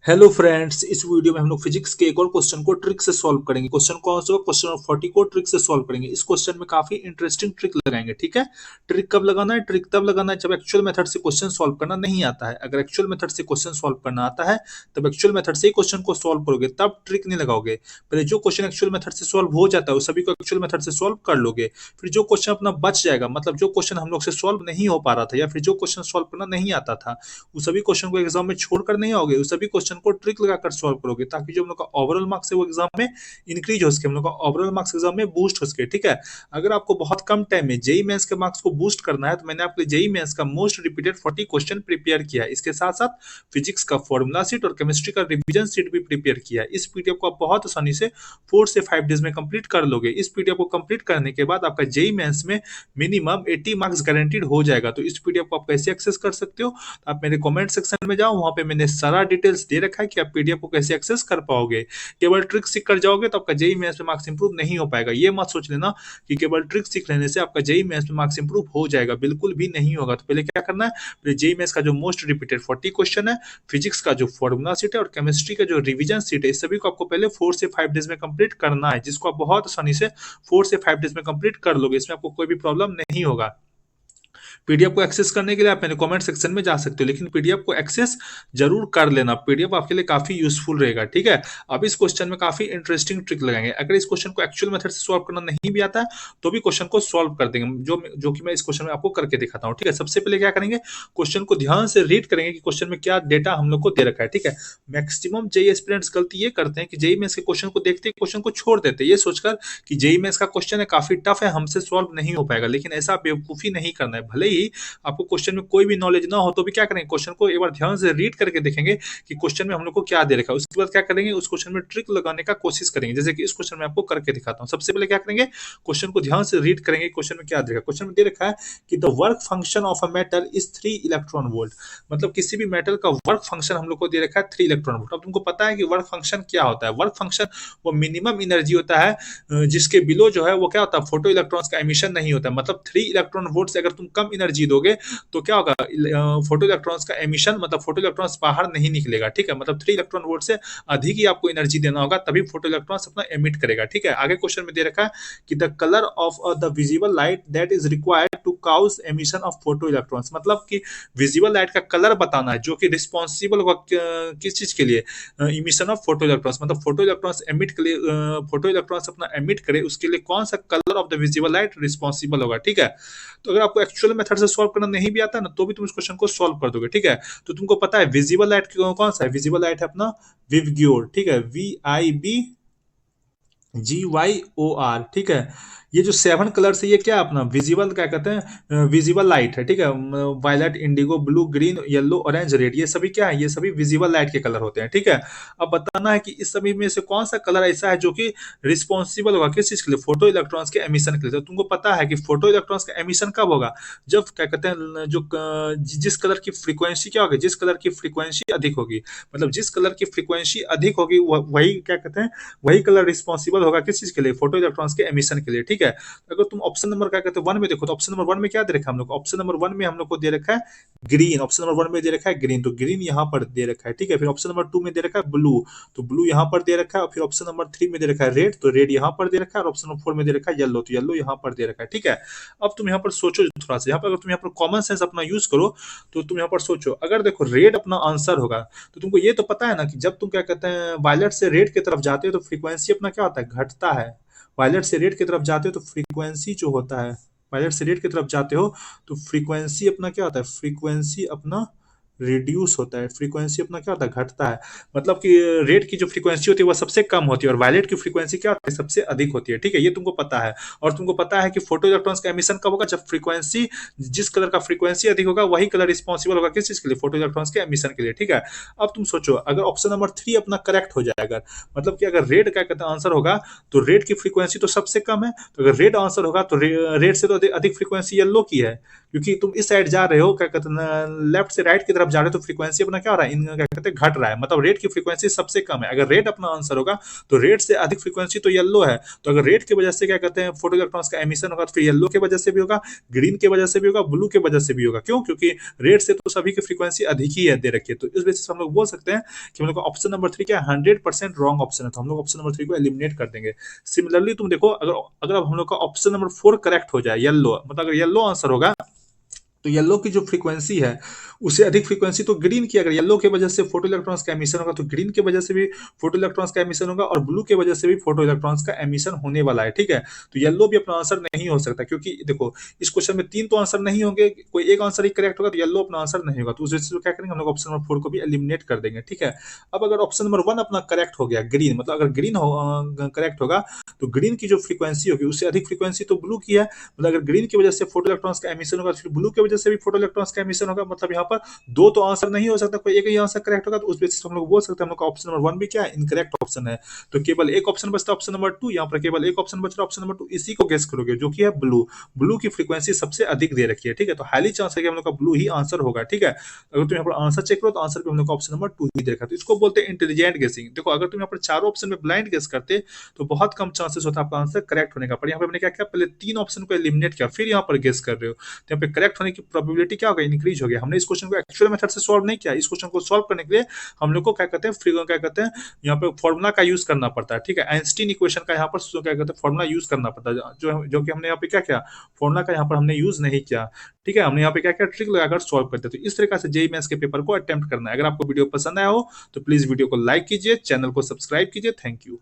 Hello friends, इस video में हम लोग फिजिक्स के एक और क्वेश्चन को ट्रिक से सॉल्व करेंगे। क्वेश्चन कौन सा? क्वेश्चन नंबर 40 को ट्रिक से सॉल्व करेंगे। इस क्वेश्चन में काफी इंटरेस्टिंग ट्रिक लगाएंगे। ठीक है, ट्रिक कब लगाना है? ट्रिक तब लगाना है जब एक्चुअल मेथड से क्वेश्चन सॉल्व करना नहीं आता है। अगर एक्चुअल मेथड से क्वेश्चन सॉल्व करना आता है तब एक्चुअल मेथड से ही क्वेश्चन को सॉल्व करोगे, तब ट्रिक नहीं लगाओगे। पहले जो क्वेश्चन एक्चुअल मेथड से सॉल्व हो जाता है उस सभी को एक्चुअल मेथड से सॉल्व कर लोगे। फिर जो क्वेश्चन अपना बच जाएगा, मतलब जो क्वेश्चन हम लोग से सॉल्व नहीं हो पा रहा था या फिर जो क्वेश्चन सॉल्व करना नहीं आता था, उस सभी क्वेश्चन को एग्जाम में छोड़कर नहीं आओगे, उस सभी क्वेश्चन को ट्रिक लगाकर सॉल्व करोगे, ताकि जो हम लोग का ओवरऑल मार्क्स है वो एग्जाम में इंक्रीज हो सके, हम लोग का ओवरऑल मार्क्स एग्जाम में बूस्ट हो सके। ठीक है, अगर आपको बहुत कम टाइम में जेई मेंस के मार्क्स को बूस्ट करना है तो मैंने आपके जेई मेंस का मोस्ट रिपीटेड 40 क्वेश्चन प्रिपेयर किया है। इसके साथ साथ फिजिक्स का फॉर्मूला सीट और केमिस्ट्री का रिवीजन सीट भी प्रिपेयर किया है। इस पीडीएफ को आप बहुत आसानी से 4 से 5 डेज में कंप्लीट कर लोगे। इस पीडीएफ को कंप्लीट करने के बाद आपका जेई मेंस में मिनिमम 80 मार्क्स गारंटीड हो जाएगा। तो इस पीडीएफ को आप कैसे एक्सेस कर सकते हो? आप मेरे कमेंट सेक्शन में जाओ, वहां पे मैंने सारा डिटेल्स दे रखा है कि आप पीडीएफ को कैसे एक्सेस कर पाओगे। केवल ट्रिक सीख कर जाओगे तो आपका जेई मेंस में मार्क्स इंप्रूव नहीं हो पाएगा। ये मत सोच लेना कि केवल ट्रिक सीख लेने से आपका जेई मेंस में मार्क्स इंप्रूव हो जाएगा, बिल्कुल भी नहीं होगा। तो पहले क्या करना है? पहले जेई मेंस का जो मोस्ट रिपीटेड 40 क्वेश्चन है, फिजिक्स का जो फॉर्मूला सीट है और केमिस्ट्री का जो रिवीजन सीट है, इस सभी को आपको पहले 4 से 5 डेज में कंप्लीट करना है, जिसको आप बहुत आसानी से 4 से 5 डेज में कंप्लीट कर लोगे। इसमें आपको कोई भी प्रॉब्लम नहीं होगा। पीडीएफ को एक्सेस करने के लिए आप मेरे कमेंट सेक्शन में जा सकते हो, लेकिन पीडीएफ को एक्सेस जरूर कर लेना। पीडीएफ आपके लिए काफी यूजफुल रहेगा। ठीक है, अब इस क्वेश्चन में काफी इंटरेस्टिंग ट्रिक लगाएंगे। अगर इस क्वेश्चन को एक्चुअल मेथड से सॉल्व करना नहीं भी आता है तो भी क्वेश्चन को सॉल्व कर देंगे, जो कि मैं इस क्वेश्चन में आपको करके दिखाता हूँ। ठीक है, सबसे पहले क्या करेंगे? क्वेश्चन को ध्यान से रीड करेंगे कि क्वेश्चन में क्या डेटा हम लोग को दे रखा है। ठीक है, मैक्सिमम जेई एस्पिरेंट्स गलती ये करते हैं कि जेई मेंस के क्वेश्चन को देखते ही क्वेश्चन को छोड़ देते हैं, ये सोचकर कि जेई मेंस का क्वेश्चन है काफी टफ है, हमसे सॉल्व नहीं हो पाएगा। लेकिन ऐसा बेवकूफी नहीं करना है। भले ही आपको क्वेश्चन में कोई भी नॉलेज ना हो तो भी क्या करेंगे? क्वेश्चन को एक बार ध्यान से रीड करके देखेंगे कि क्वेश्चन में हम लोग को क्या दे रखा है। उसके बाद क्या करेंगे? उस क्वेश्चन में ट्रिक लगाने का कोशिश करेंगे, जैसे कि इस क्वेश्चन में आपको करके दिखाता हूं। सबसे पहले क्या करेंगे? क्वेश्चन को ध्यान से रीड करेंगे, क्वेश्चन में क्या दे रखा है। क्वेश्चन में दे रखा है कि the work function of a metal is 3 electron volt. मतलब किसी भी मेटल का वर्क फंक्शन हम लोग को दे रखा है 3 इलेक्ट्रॉन वोल्ट। अब तुमको पता है कि वर्क फंक्शन क्या होता है? वर्क फंक्शन वो मिनिमम एनर्जी होता है जिसके बिलो जो है वो क्या होता है? फोटो इलेक्ट्रॉन्स का एमिशन नहीं होता है। मतलब 3 इलेक्ट्रॉन वोल्ट से अगर तुम कम एनर्जी दोगे तो क्या होगा? फोटो इलेक्ट्रॉन्स का एमिशन, मतलब फोटो इलेक्ट्रॉन्स बाहर नहीं निकलेगा। ठीक है, मतलब 3 इलेक्ट्रॉन वोल्ट से अधिक ही आपको एनर्जी देना होगा, तभी फोटो इलेक्ट्रॉन्स अपना एमिट करेगा। ठीक है, आगे क्वेश्चन में दे रखा है कि the colour of the visible light that is required to cause emission of photo electrons. मतलब कि विजिबल लाइट का कलर बताना है जो कि रिस्पॉन्सिबल होगा किस चीज के लिए? Emission of photo electrons. मतलब फोटो इलेक्ट्रॉन्स एमिट के लिए, फोटो इलेक्ट्रॉन्स अपना एमिट करे उसके लिए कौन सा colour of the visible light responsible होगा। ठीक है, तो अगर आपको एक्चुअल मेथड से सॉल्व करना नहीं भी आता ना तो भी तुम इस क्वेश्चन को सॉल्व कर दोगे। ठीक है, तो तुमको पता है विजिबल लाइट कौन सा है? विजिबल लाइट है अपना विवग्योर। ठीक है, VIBGYOR। ठीक है, ये जो 7 कलर है ये क्या अपना विजिबल क्या कहते हैं? विजिबल लाइट है। ठीक है, violet, indigo, blue, green, yellow, orange, red, ये सभी क्या है? ये सभी विजिबल लाइट के कलर होते हैं। ठीक है, अब बताना है कि इस सभी में से कौन सा कलर ऐसा है जो कि रिस्पॉन्सिबल होगा किस चीज के लिए? फोटो इलेक्ट्रॉन्स के एमिशन के लिए। तो तुमको पता है कि फोटो इलेक्ट्रॉन्स का एमिशन कब होगा? जब क्या कहते हैं, जिस कलर की फ्रीक्वेंसी क्या होगी? जिस कलर की फ्रीक्वेंसी अधिक होगी, मतलब जिस कलर की फ्रीक्वेंसी अधिक होगी वही क्या कहते हैं, वही कलर रिस्पॉन्सिबल होगा किस चीज के लिए? फोटो इलेक्ट्रॉन्स के एमिशन के लिए। ठीक है, अगर तुम ऑप्शन नंबर क्या कहते हैं 1 में देखो तो ऑप्शन नंबर 1 में क्या दे रखा है हम लोग? ऑप्शन नंबर 1 में हम लोग को दे रखा है ग्रीन। ऑप्शन नंबर 1 में दे रखा है ग्रीन, तो ग्रीन यहाँ पर दे रखा है। ठीक है, फिर ऑप्शन नंबर 2 में दे रखा है ब्लू, तो ब्लू यहाँ पर दे रखा है। और फिर ऑप्शन नंबर 3 में दे रखा है रेड, तो रेड यहाँ पर दे रखा है। और ऑप्शन नंबर 4 में दे रखा है येलो, तो येलो यहाँ पर दे रखा है। ठीक है, अब तुम यहाँ पर सोचो थोड़ा सा, यहाँ पर अगर तुम यहाँ पर कॉमन सेंस अपना यूज करो तो तुम यहाँ पर सोचो, अगर देखो रेड अपना आंसर होगा तो तुमको ये तो पता है ना कि जब तुम क्या कहते हैं वायलेट से रेड की तरफ जाते हो तो फ्रीक्वेंसी अपना क्या होता है? घटता है। वायलेट से रेड की तरफ जाते हो तो फ्रीक्वेंसी जो होता है, वायलेट से रेड की तरफ जाते हो तो फ्रीक्वेंसी अपना क्या होता है? फ्रीक्वेंसी अपना रिड्यूस होता है। फ्रीक्वेंसी अपना क्या होता है? घटता है। मतलब कि रेड की जो फ्रीक्वेंसी होती है वह सबसे कम होती है और वायलेट की फ्रीक्वेंसी क्या होती है? सबसे अधिक होती है। ठीक है, ये तुमको पता है। और तुमको पता है कि फोटो इलेक्ट्रॉन्स का एमिशन कब होगा? जब फ्रीक्वेंसी, जिस कलर का फ्रीक्वेंसी अधिक होगा वही कलर रिस्पॉन्सिबल होगा किस चीज के लिए? फोटो इलेक्ट्रॉन्स के एमिशन के लिए। ठीक है, अब तुम सोचो अगर ऑप्शन नंबर 3 अपना करेक्ट हो जाएगा, मतलब कि अगर रेड क्या कहते हैं आंसर होगा तो रेड की फ्रीक्वेंसी तो सबसे कम है, तो अगर रेड आंसर होगा तो रेड से तो अधिक फ्रीक्वेंसी येलो की है। क्योंकि तुम इस साइड जा रहे हो, क्या कहते हैं, लेफ्ट से राइट की तरफ जा रहे हो, तो फ्रीक्वेंसी अपना क्या हो रहा है, क्या कहते हैं, घट रहा है, मतलब रेड की फ्रीक्वेंसी सबसे कम है। अगर रेड अपना आंसर होगा तो रेड से अधिक फ्रीक्वेंसी तो येलो है, तो अगर रेड की वजह से क्या कहते हैं फोटो इलेक्ट्रॉन्स का एमिशन होगा, तो फिर येलो की वजह से भी होगा, ग्रीन की वजह से भी होगा, ब्लू की वजह से भी होगा। क्यों? क्योंकि रेड से तो सभी की फ्रीक्वेंसी अधिक ही है दे रखी है। तो इस बेसिस हम लोग बोल सकते हैं कि हम लोग का ऑप्शन नंबर 3 क्या है, 100% रॉन्ग ऑप्शन है, तो हम लोग ऑप्शन नंबर 3 को एलिमिनेट कर देंगे। सिमिलरली तुम देखो, अगर अगर अब हम लोग का ऑप्शन नंबर 4 करेक्ट हो जाए, येलो, मतलब अगर येलो आंसर होगा, तो येलो की जो फ्रीक्वेंसी है उससे अधिक फ्रीक्वेंसी तो ग्रीन की, अगर येलो की वजह से फोटो इलेक्ट्रॉन्स का एमिशन होगा, तो ग्रीन की वजह से भी फोटो इलेक्ट्रॉन्स का एमिशन होगा, और ब्लू की वजह से भी फोटो इलेक्ट्रॉन्स का एमिशन होने वाला है। ठीक है, तो येलो भी अपना आंसर नहीं हो सकता, क्योंकि देखो इस क्वेश्चन में 3 तो आंसर नहीं होंगे, कोई एक आंसर ही करेक्ट होगा, तो येलो अपना आंसर नहीं होगा। तो उस वजह से क्या करेंगे, हम लोग ऑप्शन नंबर 4 को भी एलिमिनेट कर देंगे। ठीक है, अब अगर ऑप्शन नंबर 1 अपना करेक्ट हो गया, ग्रीन, मतलब अगर ग्रीन करेक्ट होगा, तो ग्रीन की जो फ्रीक्वेंसी होगी उससे अधिक फ्रीक्वेंसी तो ब्लू की है, मतलब अगर ग्रीन की वजह से फोटो इलेक्ट्रॉन्स का एमिशन होगा, तो फिर ब्लू की वजह से भी फोटो इलेक्ट्रॉन्स का एमिशन होगा, मतलब यहाँ पर 2 तो आंसर नहीं हो सकता, कोई एक ही आंसर करेक्ट होगा। तो उस बेसिस हम लोग बोल सकते हैं हम लोग का ऑप्शन नंबर 1 भी क्या है, इनकरेक्ट ऑप्शन है। तो केवल एक ऑप्शन बचता है, ऑप्शन नंबर 2, यहाँ पर केवल एक ऑप्शन बच रहा है, ऑप्शन नंबर 2, इसी को गेस करोगे, जो कि है ब्लू। ब्लू की फ्रीक्वेंसी सबसे अधिक दे रखी है। ठीक है, तो हाईली चांस है कि हम लोग का ब्लू ही आंसर होगा। ठीक है, अगर तुम यहाँ पर आंसर चेक करो, तो आंसर भी हम लोग का ऑप्शन नंबर 2 ही देखा। तो इसको बोलते हैं इंटेलिजेंट गेसिंग। देखो, अगर तुम यहाँ पर चारों ऑप्शन में ब्लाइंड गेस करते, तो बहुत कम चांसेस होता है आपका आंसर करेक्ट होने का। पर यहाँ पे हमने क्या किया, पहले 3 ऑप्शन को एलिमिनेट किया, फिर यहाँ पर गेस कर रहे हो, तो यहाँ पे करेक्ट होने की प्रोबेबिलिटी क्या होगा, इंक्रीज हो गया। हमने इस क्वेश्चन को एक्चुअल मेथड से सॉल्व नहीं किया, इस क्वेश्चन को सॉल्व करने के लिए हम लोग को क्या कहते हैं, क्या कहते हैं, यहाँ पे फॉर्मूला का यूज करना पड़ता है। ठीक है, आइंस्टीन इक्वेशन का यहाँ पर क्या कहते हैं, फॉर्मूला यूज करना पड़ता है, जो कि हमने यहाँ पे क्या किया, फॉर्मूला का यहाँ पर हमने यूज नहीं किया। ठीक है, हमने यहाँ पे क्या किया, ट्रिक लगाकर सॉल्व करते। तो इस तरीके से जेईई मेंस के पेपर को अटेम्प्ट करना है। अगर आपको वीडियो पसंद आया हो तो प्लीज वीडियो को लाइक कीजिए, चैनल को सब्सक्राइब कीजिए। Thank you.